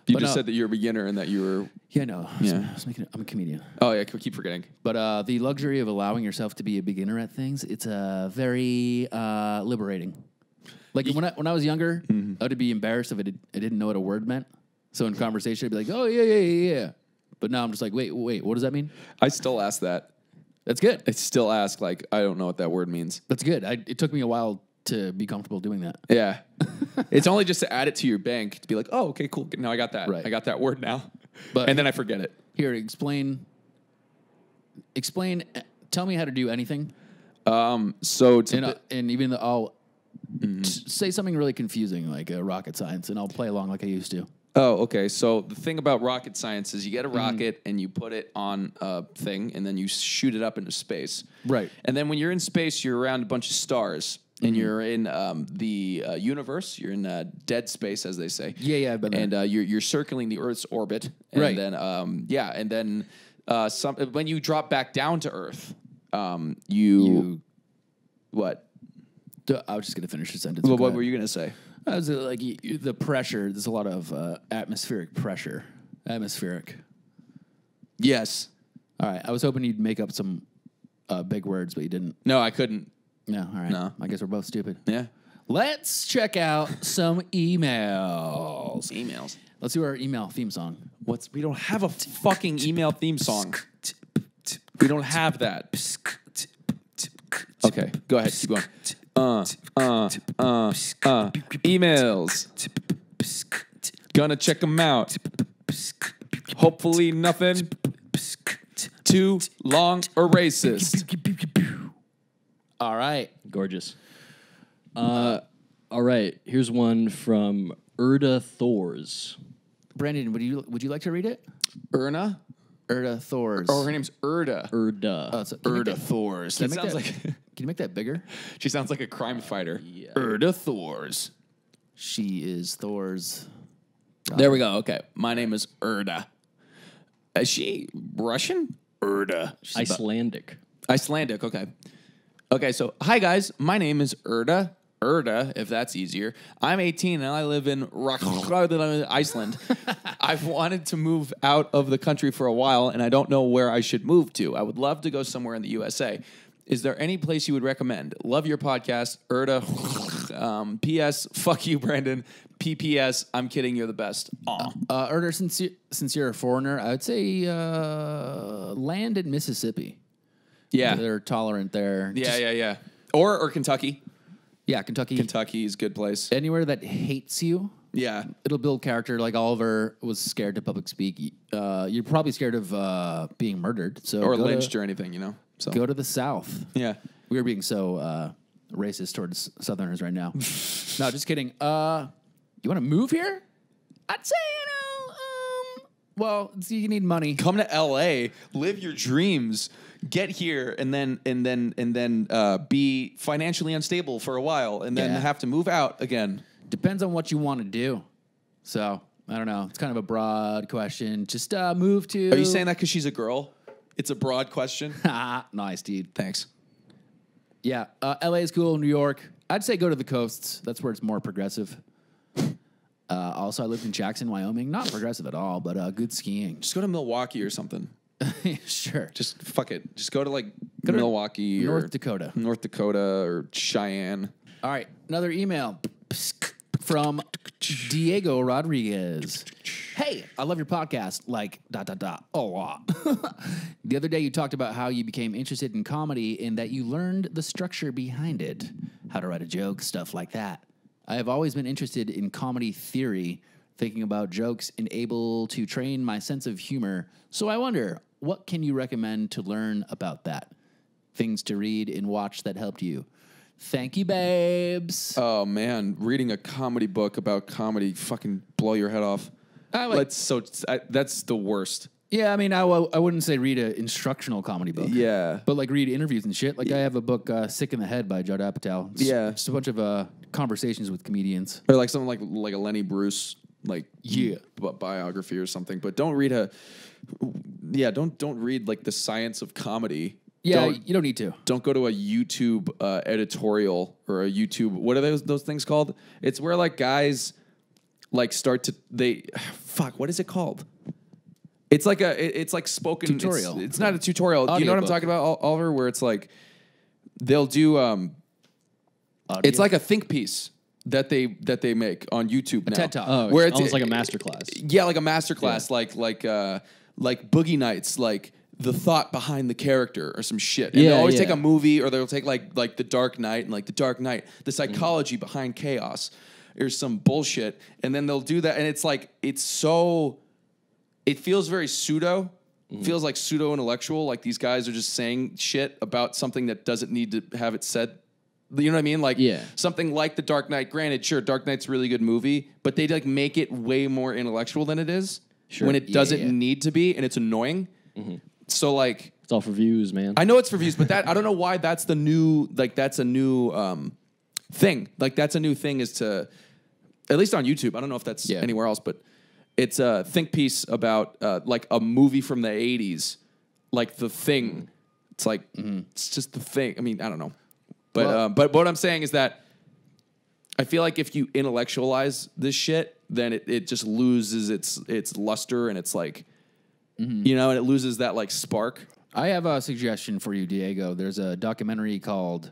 You But just no. said that you're a beginner and that you were... Yeah, no. Yeah. I'm a comedian. Oh, yeah, I keep forgetting. But the luxury of allowing yourself to be a beginner at things, it's very liberating. Like when I was younger, I would be embarrassed if I didn't know what a word meant. So in conversation, I'd be like, oh, yeah. But now I'm just like, wait, what does that mean? I still ask that. That's good. I still ask, like, I don't know what that word means. That's good. It took me a while to be comfortable doing that. Yeah. It's only just to add it to your bank to be like, oh, okay, cool. Now I got that. Right. I got that word now. But- and then I forget it. Here, explain. Tell me how to do anything. So to And even though I'll say something really confusing like rocket science, and I'll play along like I used to. Oh, okay. So the thing about rocket science is you get a rocket and you put it on a thing and then you shoot it up into space. Right. And then when you're in space, you're around a bunch of stars and you're in the universe. You're in dead space, as they say. Yeah, I've been there. And you're circling the Earth's orbit. And Right. then when you drop back down to Earth, what? I was just gonna finish the sentence. Well, Go what ahead. were you gonna say? I was like the pressure. There's a lot of atmospheric pressure. Atmospheric. Yes. All right. I was hoping you'd make up some big words, but you didn't. No, I couldn't. No. All right. No. I guess we're both stupid. Yeah. Let's check out some emails. Emails. Let's do our email theme song. We don't have a fucking email theme song. We don't have that. Okay, go ahead. Keep going. Emails. Gonna check them out. Hopefully nothing too long or racist. All right. Gorgeous. All right, here's one from Erda Thors. Brandon, would you like to read it? Erna? Erda Thors. Oh, her name's Erda. Erda. Erda Thors. Can you make that bigger? She sounds like a crime fighter. Erda Thors. She is Thor's. There we go. Okay. My name is Erda. Is she Russian? Erda. Icelandic. Icelandic. Okay. Okay. So, hi, guys. My name is Erda. Erda, if that's easier. I'm 18 and I live in Iceland. I've wanted to move out of the country for a while and I don't know where I should move to. I would love to go somewhere in the USA. Is there any place you would recommend? Love your podcast, Erda. P.S. Fuck you, Brandon. P.P.S. I'm kidding. You're the best. Aw. Erder, since you're a foreigner, I would say land in Mississippi. Yeah. They're tolerant there. Yeah. Or Kentucky. Yeah, Kentucky. Kentucky is a good place. Anywhere that hates you, Yeah. it'll build character. Like Oliver was scared to public speak. You're probably scared of being murdered. So Or go lynched to, or anything, you know? So Go to the South. yeah. We are being so racist towards Southerners right now. No, just kidding. You want to move here? I'd say, well, you need money. Come to LA, live your dreams, get here, and then be financially unstable for a while, and then Yeah. have to move out again. Depends on what you want to do. So, I don't know. It's kind of a broad question. Just move to... Are you saying that because she's a girl? It's a broad question. Nice, dude. Thanks. Yeah, LA is cool. New York. I'd say go to the coasts. That's where it's more progressive. Also, I lived in Jackson, Wyoming. Not progressive at all, but good skiing. Just go to Milwaukee or something. Sure. Just fuck it. Just go to like to Milwaukee North or Dakota. North Dakota or Cheyenne. All right, another email from Diego Rodriguez. Hey, I love your podcast, like, ... a lot. The other day you talked about how you became interested in comedy and that you learned the structure behind it, how to write a joke, stuff like that. I have always been interested in comedy theory, thinking about jokes and able to train my sense of humor. So I wonder, what can you recommend to learn about that? Things to read and watch that helped you. Thank you, babes. Oh man, reading a comedy book about comedy fucking blow your head off. That's the worst. Yeah, I mean, I wouldn't say read an instructional comedy book. Yeah. But, like, read interviews and shit. Like, I have a book, Sick in the Head by Judd Apatow. It's Yeah. just a bunch of conversations with comedians. Or like something like a Lenny Bruce Yeah. biography or something. But don't read don't read like the science of comedy. Yeah, you don't need to. Don't go to a YouTube editorial or a YouTube. What are those things called? It's where like guys like start to what is it called? It's like spoken Tutorial. It's not a tutorial. You know what I'm Audiobook. talking about, Oliver? Where it's like they'll do. It's like a think piece that they make on YouTube now. TED Talk. Oh, where it's almost like a masterclass. Yeah, like a masterclass, like Boogie Nights, like the thought behind the character or some shit. And Yeah, they'll always yeah. take a movie, or they'll take like The Dark Knight, and like The Dark Knight, the psychology behind chaos, or some bullshit, and then they'll do that, and it's like it feels very pseudo. Feels like pseudo intellectual. Like these guys are just saying shit about something that doesn't need to have it said. You know what I mean? Like something like The Dark Knight. Granted, sure, Dark Knight's a really good movie, but they like make it way more intellectual than it is when it doesn't need to be, and it's annoying. So like, It's all for views, man. I know it's for views, but I don't know why that's the new that's a new thing. Like that's a new thing is to, at least on YouTube. I don't know if that's anywhere else, but it's a think piece about like a movie from the 80s, like The Thing. It's like it's just The Thing. I mean, I don't know. But what I'm saying is that I feel like if you intellectualize this shit, then it just loses its luster, and it's like, you know, and it loses that like spark. I have a suggestion for you, Diego. There's a documentary called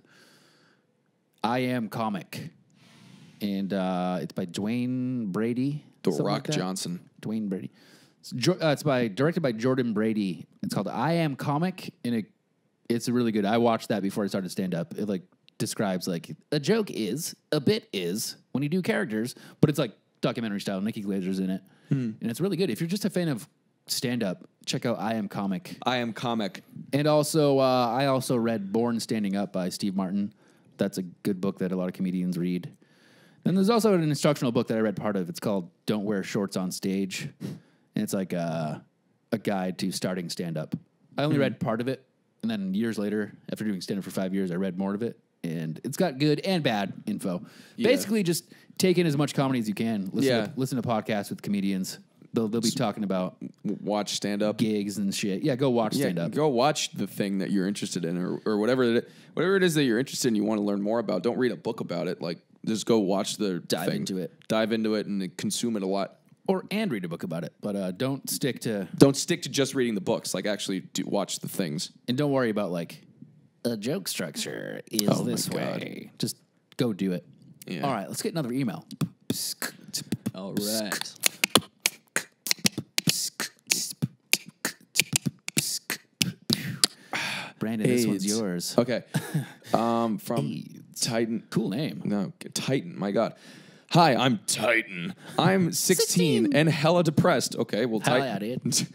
I Am Comic, and it's by Dwayne Brady. The something Rock like that. Johnson. Dwayne Brady. It's directed by Jordan Brady. It's called I Am Comic, and it's really good. I watched that before I started stand up. It like describes like a joke is, a bit is when you do characters, but it's like documentary style. Nikki Glazer's in it, and it's really good. If you're just a fan of stand up, check out I Am Comic. I Am Comic. And also, I also read Born Standing Up by Steve Martin. That's a good book that a lot of comedians read. Then there's also an instructional book that I read part of. It's called Don't Wear Shorts on Stage. And it's like a guide to starting stand-up. I only read part of it. And then years later, after doing stand-up for 5 years, I read more of it. And it's got good and bad info. Yeah. Basically, just take in as much comedy as you can. Listen to podcasts with comedians. They'll be talking about Watch stand up. gigs and shit. Yeah, go watch stand-up. Go watch the thing that you're interested in, or whatever it is that you're interested in. You want to learn more about. Don't read a book about it. Like just go watch the Dive thing. into it. Dive into it and consume it a lot. And read a book about it. But don't stick to just reading the books. Like actually watch the things. And don't worry about like a joke structure is this way. Just go do it. Yeah. All right, let's get another email. All right. Brandon, this one's AIDS. yours. Okay. From Titan. Cool name. No, Titan. My God. Hi, I'm Titan. I'm 16 and hella depressed. Okay, well, Hell Titan. yeah, dude.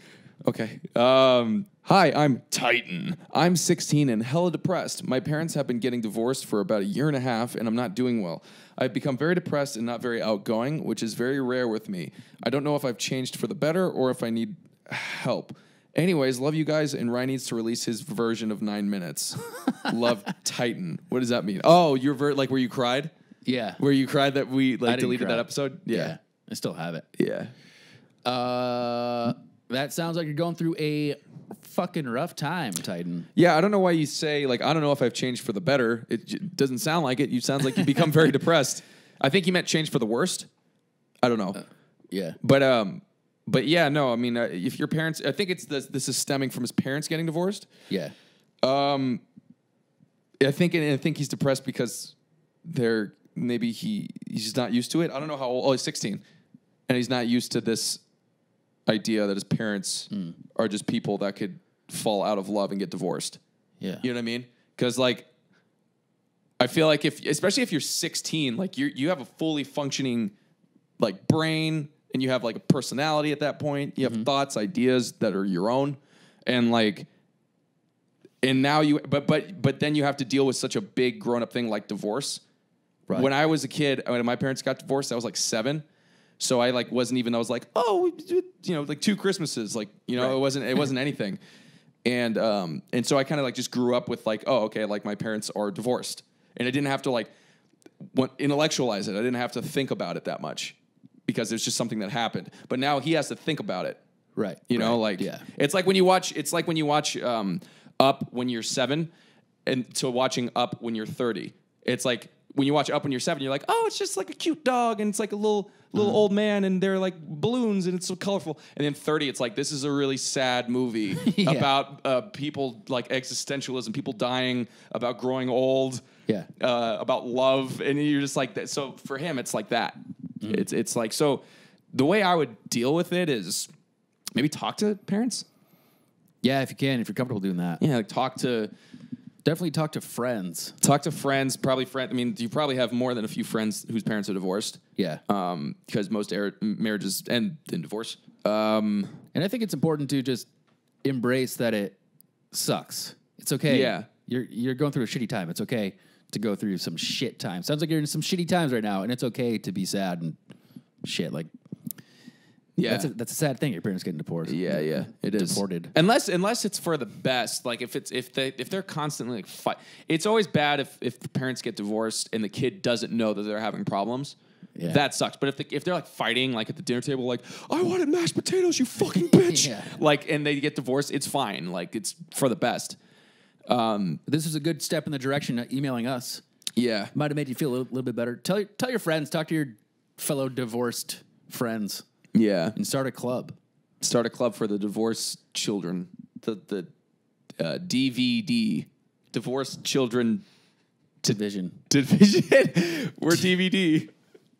Okay. Hi, I'm Titan. I'm 16 and hella depressed. My parents have been getting divorced for about a year and a half, and I'm not doing well. I've become very depressed and not very outgoing, which is very rare with me. I don't know if I've changed for the better or if I need help. Anyways, love you guys, and Ryan needs to release his version of 9 minutes. Love, Titan. What does that mean? Oh, your like where you cried? Yeah. Where you cried that we I didn't deleted cry. that episode? Yeah. I still have it. Yeah. That sounds like you're going through a fucking rough time, Titan. Yeah, I don't know why you say, like, I don't know if I've changed for the better. Doesn't sound like it. You sounds like you become very depressed. I think you meant change for the worst. I don't know. Yeah. But yeah, no, I mean, if your parents, I think this is stemming from his parents getting divorced. Yeah. I think he's depressed because maybe he's just not used to it. I don't know how old. Oh, he's 16, and he's not used to this idea that his parents are just people that could fall out of love and get divorced. Yeah. You know what I mean? Because like, I feel like especially if you're 16, like you have a fully functioning like brain, and you have like a personality at that point. You have thoughts, ideas that are your own, and like. And now but then you have to deal with such a big grown up thing like divorce. Right. When I was a kid, when my parents got divorced, I was like 7. So I like wasn't even, I was like, oh, like 2 Christmases. Like, Right. it wasn't anything. And so I kind of like just grew up with like, oh, okay, like my parents are divorced. And I didn't have to like intellectualize it. I didn't have to think about it that much because it's just something that happened. But now he has to think about it. Right. You know, Right. like Yeah. it's like when you watch Up when you're 7 and to watching Up when you're 30. It's like when you watch Up when you're 7, you're like, oh, it's just like a cute dog and it's like a little old man and they're like balloons and it's so colorful. And then 30, it's like this is a really sad movie Yeah. about people like existentialism, people dying, about growing old, Yeah. about love, and you're just like that. So for him, it's like that. It's like so. The way I would deal with it is maybe talk to parents. Yeah, if you can, if you're comfortable doing that. Yeah, like Definitely talk to friends. friends, probably friends. I mean, you probably have more than a few friends whose parents are divorced. Yeah. Because most marriages end in divorce. And I think it's important to just embrace that it sucks. It's okay. Yeah. You're going through a shitty time. It's okay to go through some shit time. Sounds like you're in some shitty times right now, and it's okay to be sad and shit. Like, Yeah, that's a sad thing. Your parents getting deported. yeah, it is Deported. Unless it's for the best. Like if they're constantly like fight. It's always bad if the parents get divorced and the kid doesn't know that they're having problems. Yeah. That sucks. But if they're like fighting like at the dinner table, like I wanted mashed potatoes, you fucking bitch. Yeah. Like and they get divorced, it's fine. Like it's for the best. This is a good step in the direction of emailing us. Yeah. Might have made you feel a little bit better. Tell your friends. Talk to your fellow divorced friends Yeah. and start a club. Start a club for the divorced children. The DVD, Divorced Children Division. Division. We're DVD.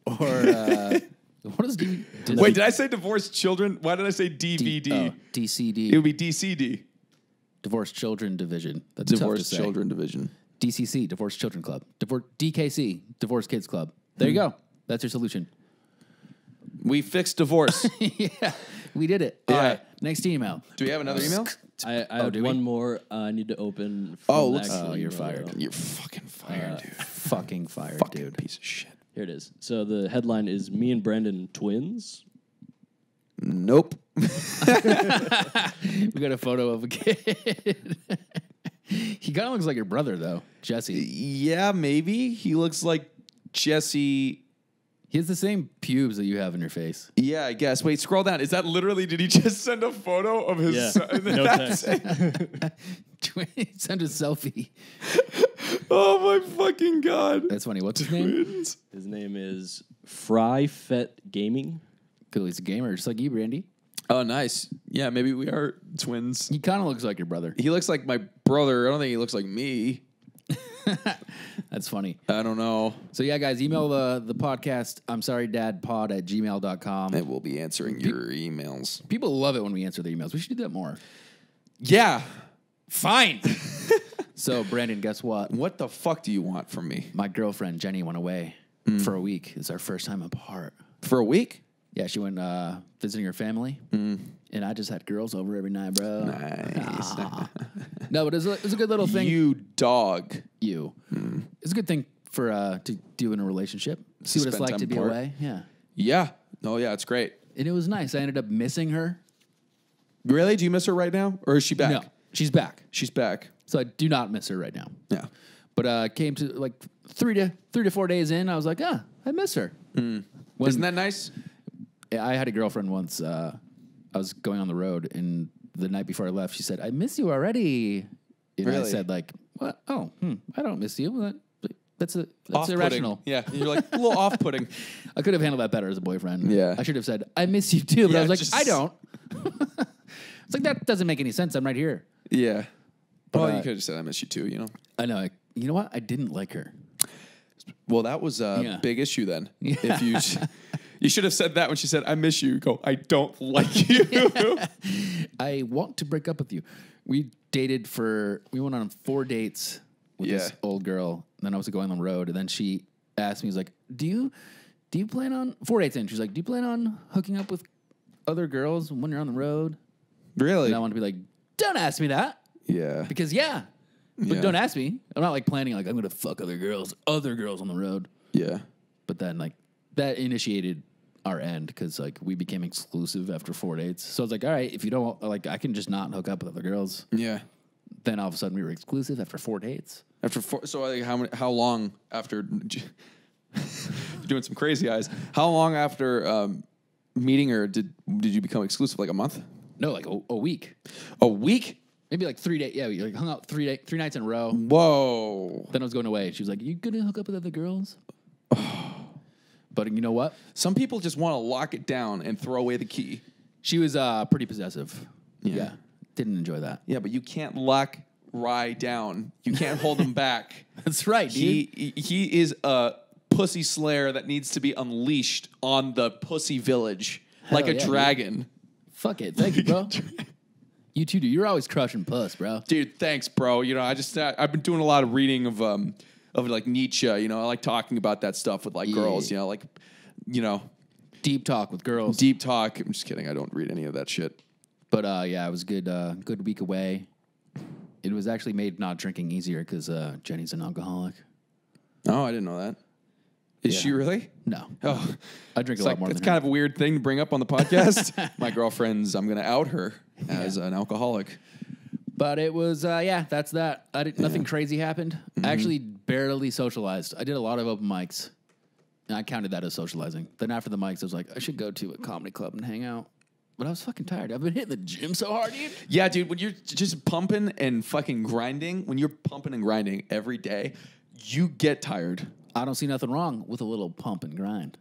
Or what is DVD? Wait, did I say divorced children? Why did I say DVD? DCD. It would be DCD. Divorced Children Division. That's tough to Divorced say. Children Division. DCC, Divorced Children Club. DKC, Divorced Kids Club. There you go. That's your solution. We fixed divorce. Yeah, we did it. Yeah. All right, next email. Do we have another email? I have do we? one more I need to open. Oh, from let's- the actual you're email, fired. though. You're fucking fired, dude. Fucking fired, Fucking dude. piece of shit. Here it is. So the headline is "Me and Brendan twins." Nope. We got a photo of a kid. He kind of looks like your brother, though, Jesse. Yeah, maybe. He looks like Jesse. He has the same pubes that you have in your face. Yeah, I guess. Wait, scroll down. Is that literally, did he just send a photo of his Yeah. son? No That's text. it. Send a selfie. Oh my fucking God. That's funny. What's his name? Twins. His name is Fry Fet Gaming. Cool. He's a gamer, just like you, Brandy. Oh, nice. Yeah, maybe we are twins. He kind of looks like your brother. He looks like my brother. I don't think he looks like me. That's funny. I don't know. So yeah, guys, email the podcast. I'm sorry, Dad pod at gmail.com. And we'll be answering your emails. People love it when we answer their emails. We should do that more. Yeah. Fine. So Brandon, guess what? What the fuck do you want from me? My girlfriend Jenny went away for a week. It's our first time apart. For a week? Yeah, she went visiting her family, and I just had girls over every night, bro. Nice. No, but it was a good little thing. You dog. It's a good thing for to do in a relationship. See what it's Spend like time to be apart. away. Yeah, Yeah. Oh, yeah, it's great. and it was nice. I ended up missing her. Really? Do you miss her right now? Or is she back? No, she's back. She's back. So I do not miss her right now. Yeah. But came to like 3 to 4 days in, I was like, I miss her. Isn't that nice? I had a girlfriend once. I was going on the road, and the night before I left, she said, "I miss you already." And I Really? said, "Like, what? Oh, I don't miss you. That's Off-putting. irrational." Yeah. You're like a little off-putting. I could have handled that better as a boyfriend. Yeah. I should have said, "I miss you too," but Yeah, I was like, just- "I don't." It's like that doesn't make any sense. I'm right here. Yeah. Well, you uh, could have said I miss you too, you know? I know. You know what? I didn't like her. Well, that was a Yeah. big issue then. If you you should have said that when she said, I miss you. Go, I don't like you. I want to break up with you. We went on 4 dates with this Yeah. old girl. Then I was going on the road, and then she asked me, "Was like, do you plan on 4 dates in?" She's like, "Do you plan on hooking up with other girls when you're on the road?" Really? And I want to be like, "Don't ask me that," Yeah. because but Yeah. don't ask me. I'm not like planning like I'm gonna fuck other girls on the road. Yeah. But then like that initiated our end because like we became exclusive after 4 dates. So I was like, all right, if you don't like, I can just not hook up with other girls. Yeah. Then all of a sudden we were exclusive after 4 dates. After so like how long after doing some crazy eyes? How long after meeting her did you become exclusive? Like a month? No, like a week, A week? maybe like 3 days. Yeah, we like hung out 3 nights in a row. Whoa. Then I was going away. She was like, "You gonna hook up with other girls?" But you know what? Some people just want to lock it down and throw away the key. She was pretty possessive. Yeah. Didn't enjoy that. Yeah, but you can't lock Rye down. You can't hold him back. That's right, dude. He is a pussy slayer that needs to be unleashed on the pussy village like Hell a yeah, dude. dragon. Fuck it. Thank you, bro. You too, dude. You're always crushing puss, bro. Dude, thanks, bro. You know, I've been doing a lot of reading of like Nietzsche. You know, I like talking about that stuff with like girls. You know, like Deep talk with girls. deep talk. I'm just kidding. I don't read any of that shit. But yeah, it was good. Good week away. It was actually made not drinking easier because Jenny's an alcoholic. Oh, I didn't know that. Is Yeah. she really? No, Oh, I drink it's a lot like more it's than kind her. of a weird thing to bring up on the podcast. My girlfriend's. I'm going to out her as an alcoholic. But it was that's that. Nothing crazy happened. I actually barely socialized. I did a lot of open mics, and I counted that as socializing. Then after the mics, I was like, I should go to a comedy club and hang out. But I was fucking tired. I've been hitting the gym so hard, dude. Yeah, dude, when you're just pumping and fucking grinding, when you're pumping and grinding every day, you get tired. I don't see nothing wrong with a little pump and grind.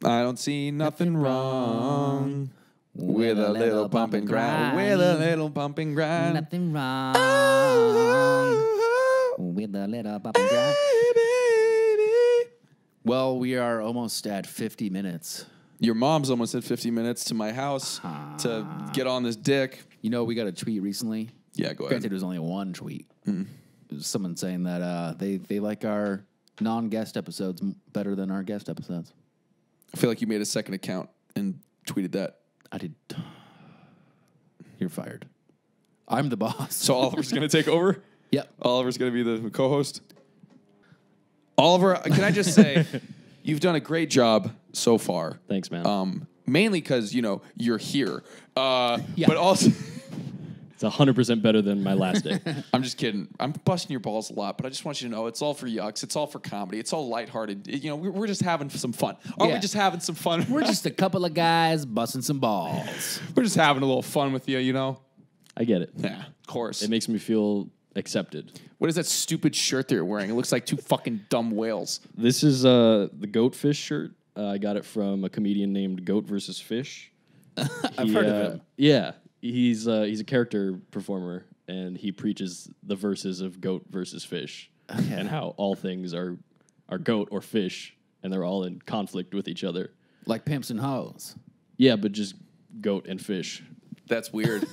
I don't see nothing wrong with a little pump and grind. With a little pump and grind. Nothing wrong with a little pump and grind. Well, we are almost at 50 minutes. Your mom's almost at 50 minutes to my house to get on this dick. You know, we got a tweet recently. Yeah, go Granted, ahead. it was only one tweet. It was someone saying that they like our non-guest episodes better than our guest episodes. I feel like you made a second account and tweeted that. I did. You're fired. I'm the boss. So Oliver's going to take over? Yep. Oliver's going to be the co-host? Oliver, can I just say, you've done a great job so far. Thanks, man. Mainly because, you're here. Yeah. But also... It's 100% better than my last day. I'm just kidding. I'm busting your balls a lot, but I just want you to know it's all for yucks. It's all for comedy. It's all lighthearted. We're just having some fun. Aren't Yeah. we just having some fun? We're just a couple of guys busting some balls. We're just having a little fun with you, I get it. Yeah, of course. It makes me feel accepted. What is that stupid shirt they're wearing? It looks like two fucking dumb whales. This is the Goat Fish shirt. I got it from a comedian named Goat versus Fish. I've heard of him. Yeah, he's a character performer, and he preaches the verses of Goat versus Fish. and how all things are goat or fish, and they're all in conflict with each other. Like pimps and hoes. Yeah, but just goat and fish. That's weird.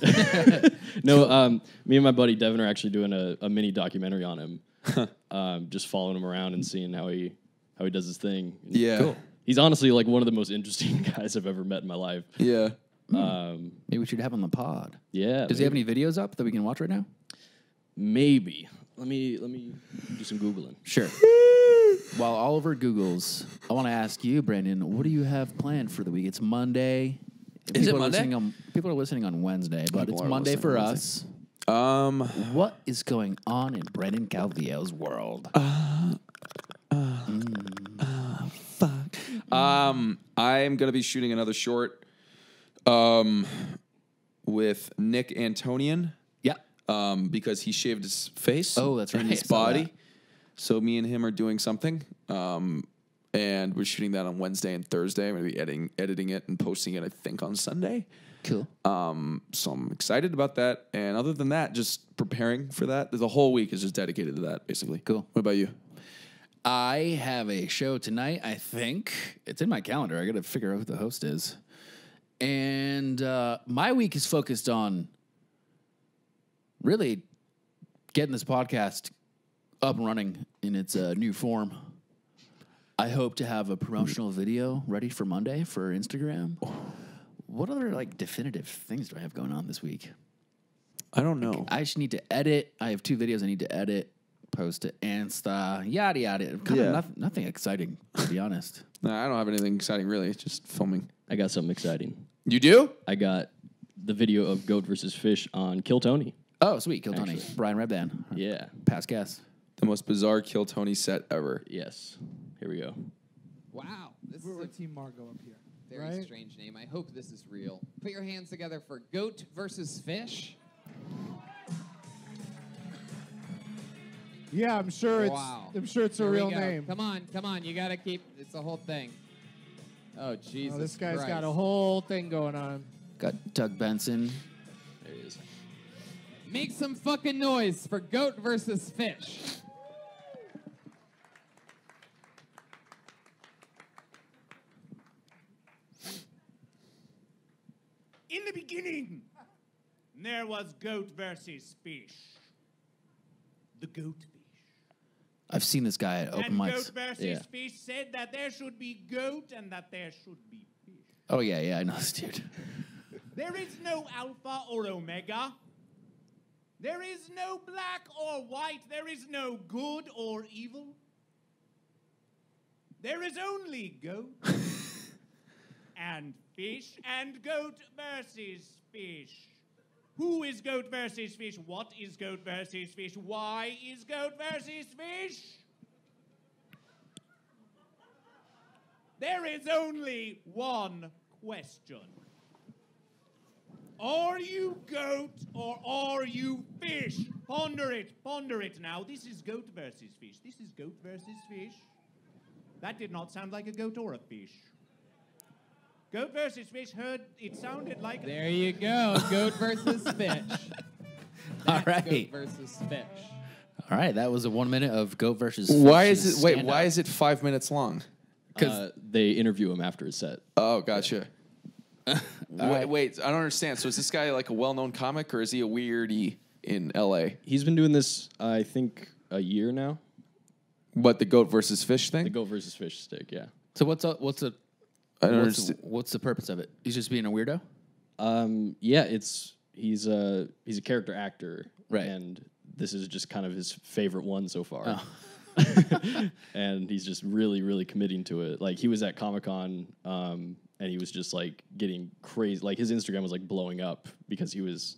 No, me and my buddy Devin are actually doing a mini documentary on him, just following him around and seeing how he does his thing. Yeah. Cool. He's honestly like one of the most interesting guys I've ever met in my life. Yeah. Maybe we should have him on the pod. Yeah. Does he have any videos up that we can watch right now? Maybe. Let me do some Googling. Sure. While Oliver Googles, I want to ask you, Brandon, what do you have planned for the week? It's Monday. Is it Monday? People are listening on Wednesday, but it's are Monday listening for on us. Wednesday. What is going on in Brandon Calvillo's world? I'm gonna be shooting another short with Nick Antonian Yeah. because he shaved his face. Oh, that's right. And his I saw body. that. So me and him are doing something. And we're shooting that on Wednesday and Thursday. I'm gonna be editing it and posting it, I think, on Sunday. Cool. So I'm excited about that. And other than that, just preparing for that. The whole week is just dedicated to that, basically. Cool. What about you? I have a show tonight, I think. It's in my calendar. I got to figure out who the host is. And my week is focused on really getting this podcast up and running in its new form. I hope to have a promotional video ready for Monday for Instagram. What other like definitive things do I have going on this week? I don't know. I just need to edit. I have 2 videos I need to edit, post to Insta, yada yada. Kind of nothing exciting, to be honest. No, I don't have anything exciting really. It's just filming. I got something exciting. You do? I got the video of goat versus fish on Kill Tony. Oh, sweet, Kill Tony, Actually. Brian Rebdan, Yeah. past guest. The most bizarre Kill Tony set ever. Yes. Here we go. Wow, this is We're a Team Margot up here. very right? strange name. I hope this is real. Put your hands together for goat versus fish. Yeah, I'm sure Wow. it's a Here we real go. name. Come on. You gotta keep. It's the whole thing. Oh Jesus! Oh, this guy's got a Christ. whole thing going on. Got Doug Benson. There he is. Make some fucking noise for goat versus fish. In the beginning, there was goat versus fish. The goat fish. I've seen this guy at open and mics. goat versus Yeah. fish said that there should be goat and that there should be fish. Oh yeah, I know this dude. There is no alpha or omega. There is no black or white. There is no good or evil. There is only goat and fish and goat versus fish. Who is goat versus fish? What is goat versus fish? Why is goat versus fish? There is only one question. Are you goat or are you fish? Ponder it now. This is goat versus fish. This is goat versus fish. That did not sound like a goat or a fish. Goat versus fish it sounded like There you go. Goat versus fish. All That's right. Goat versus fish. All right, that was a 1 minute of goat versus. Why fish is it? Wait, stand-up. why is it 5 minutes long? They interview him after his set. Oh, gotcha. Wait, I don't understand. So is this guy like a well-known comic, or is he a weirdie in L.A.? He's been doing this, I think, a year now. What, the goat versus fish thing? The goat versus fish stick, yeah. So what's the I don't understand. what's the purpose of it? He's just being a weirdo. Yeah, he's a character actor, Right. And this is just kind of his favorite one so far. And he's just really, really committing to it. Like he was at Comic-Con, and he was just like getting crazy. Like his Instagram was like blowing up because he was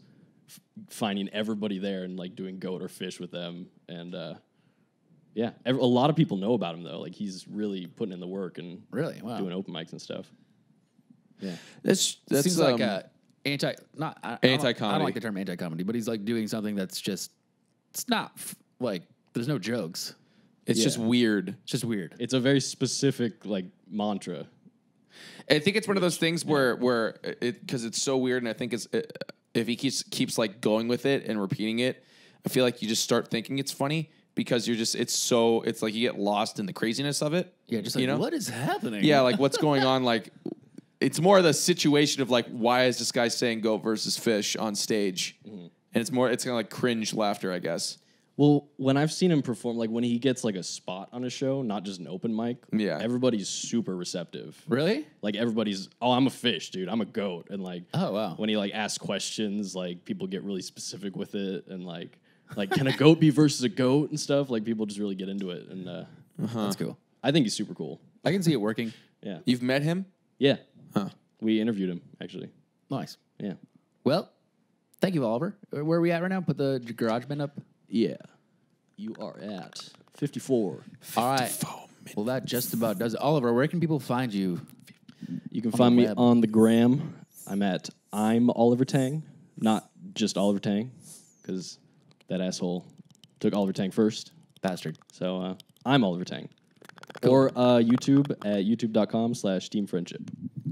finding everybody there and like doing goat or fish with them. And yeah, a lot of people know about him though. Like he's really putting in the work and Really? Wow. doing open mics and stuff. Yeah. That's Seems like a anti. Not I don't Anti-comedy. like the term anti-comedy, but he's like doing something that's just. It's not like there's no jokes. It's just weird. It's just weird. It's a very specific like mantra. I think it's one of those things where it because it's so weird, and I think it's if he keeps like going with it and repeating it, I feel like you just start thinking it's funny, because it's like you get lost in the craziness of it. Yeah, just like, you know? what is happening? Yeah, like what's going on? Like, it's more the situation of like, why is this guy saying goat versus fish on stage? And it's kind of like cringe laughter, I guess. Well, when I've seen him perform, like when he gets like a spot on a show, not just an open mic, Yeah. everybody's super receptive. Really? Like everybody's, oh, I'm a fish, dude. I'm a goat. And like, Oh, wow. when he like asks questions, like people get really specific with it, and like can a goat be versus a goat and stuff? Like people just really get into it, and That's cool. I think he's super cool. I can see it working. Yeah, You've met him? yeah. Huh. We interviewed him actually. Nice. Yeah, Well, thank you, Oliver. Where are we at right now? Put the garage band up. yeah. You are at 54. All right. Well, that just about does it. Oliver, where can people find you? You can On find the me web. on the gram. I'm Oliver Tang, not just Oliver Tang, because that asshole took Oliver Tang first. Bastard. So I'm Oliver Tang. Or YouTube at youtube.com/Team Friendship.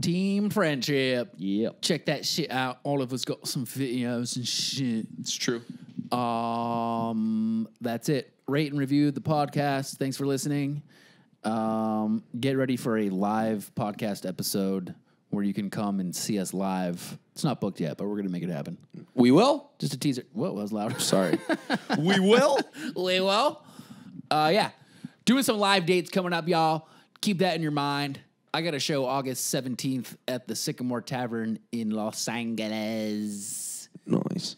Team Friendship. Yep. Check that shit out. Oliver's got some videos and shit. It's true. That's it. Rate and review the podcast. Thanks for listening. Get ready for a live podcast episode where you can come and see us live. It's not booked yet, but we're gonna make it happen. We will? Just a teaser. Whoa, that was loud. Sorry. We will? We will. Yeah. Doing some live dates coming up, y'all. Keep that in your mind. I got a show August 17th at the Sycamore Tavern in Los Angeles. Nice.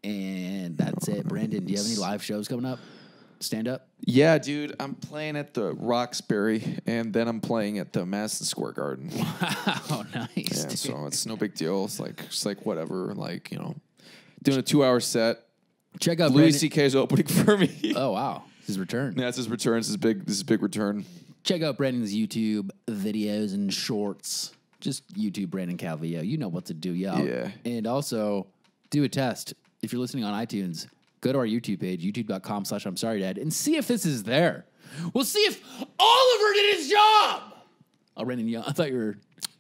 And that's it. Brandon, do you have any live shows coming up? Stand up? Yeah, dude. I'm playing at the Roxbury, and then I'm playing at the Madison Square Garden. Oh, nice. Yeah, dude. so it's no big deal. It's like whatever. Like, doing a 2-hour set. Check out Louis Brandon. C.K. is opening for me. Oh, wow. His return. Yeah, it's his return. This is big return. Check out Brandon's YouTube videos and shorts. Just YouTube Brandon Calvillo. You know what to do, y'all. Yeah. And also, do a test. If you're listening on iTunes, go to our YouTube page, youtube.com/I'm Sorry Dad, and see if this is there. We'll see if Oliver did his job. Oh, Brandon, I thought you were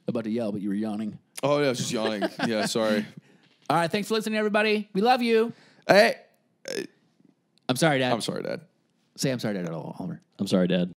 about to yell, but you were yawning. Oh, yeah, I was just yawning. Yeah, sorry. All right, thanks for listening, everybody. We love you. Hey. I'm sorry, Dad. I'm sorry, Dad. Say I'm sorry, Dad, at all, Oliver. I'm sorry, Dad.